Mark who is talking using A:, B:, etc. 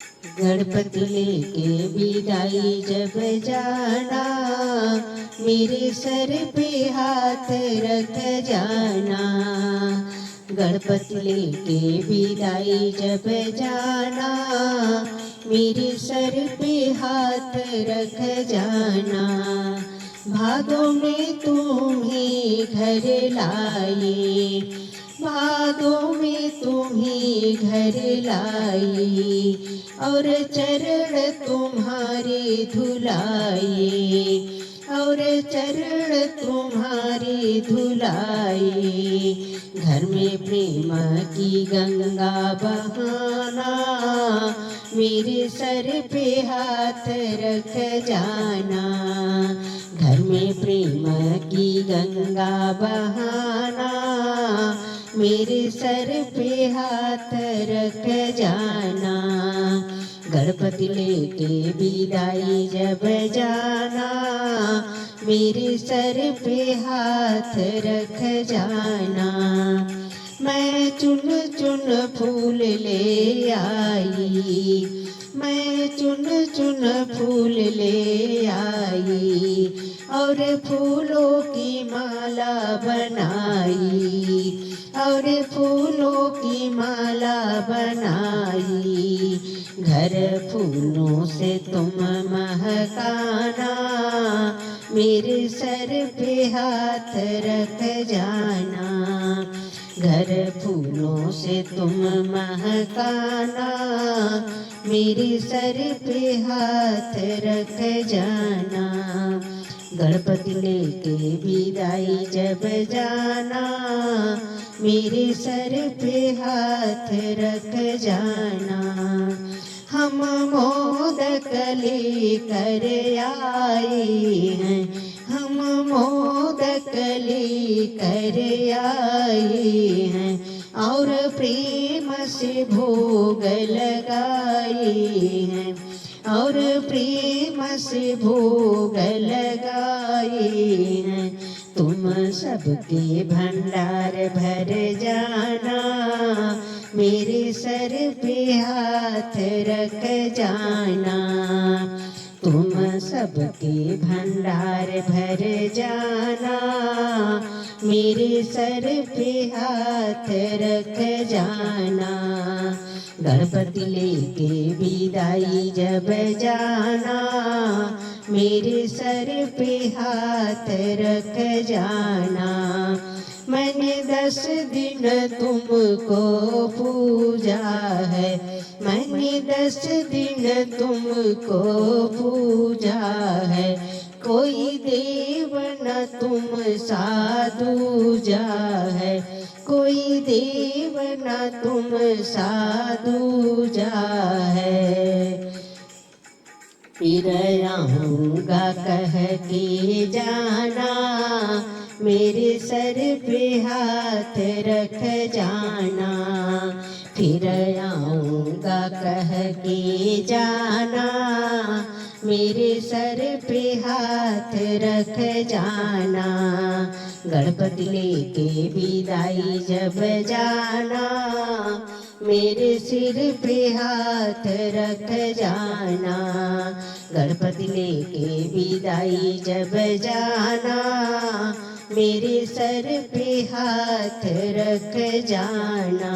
A: गणपति लेके विदाई जब जाना, मेरे सर पे हाथ रख जाना। गणपति लेके विदाई जब जाना, मेरे सर पे हाथ रख जाना। भादों में तुम्हें घर लाए, भादों में तुम्हें घर लाई, और चरण तुम्हारे धुलाए, और चरण तुम्हारे धुलाए। घर में प्रेम की गंगा बहाना, मेरे सर पे हाथ रख जाना। घर में प्रेम की गंगा बहाना, मेरे सर पे हाथ रख जाना। गणपति लेके विदाई जब जाना, मेरे सर पे हाथ रख जाना। मैं चुन चुन फूल ले आई, मैं चुन चुन फूल ले आई, और फूलों की माला बनाई, और फूलों की माला बनाई। घर फूलों से तुम महकाना, मेरे सर पे हाथ रख जाना। घर फूलों से तुम महकाना, मेरे सर पे हाथ रख जाना। गणपति लेके विदाई जब जाना, मेरे सर पे हाथ रख जाना। हम मोदक लेकर आए हैं, हम मोदक लेकर आए हैं, और प्रेम से भोग लगाए हैं, और प्रेम से भोग लगाए हैं। तुम सबके भंडार भर जाना, मेरे सर पे हाथ रख जाना। तुम सबके भंडार भर जाना, मेरे सर पे हाथ रख जाना। गणपति लेके विदाई जब जाना, मेरे सर पे हाथ रख जाना। मैंने 10 दिन तुमको पूजा है, मैंने 10 दिन तुमको पूजा है। कोई देव न तुम सा दूजा है, कोई देव न तुम सा दूजा है। फिर आऊँगा कह के जाना, मेरे सर पे हाथ रख जाना। फिर आऊँगा कह के जाना, मेरे सर पे हाथ रख जाना। गणपति लेके विदाई जब जाना, मेरे सिर पे हाथ रख जाना। गणपति लेके विदाई जब जाना, मेरे सर पे हाथ रख जाना।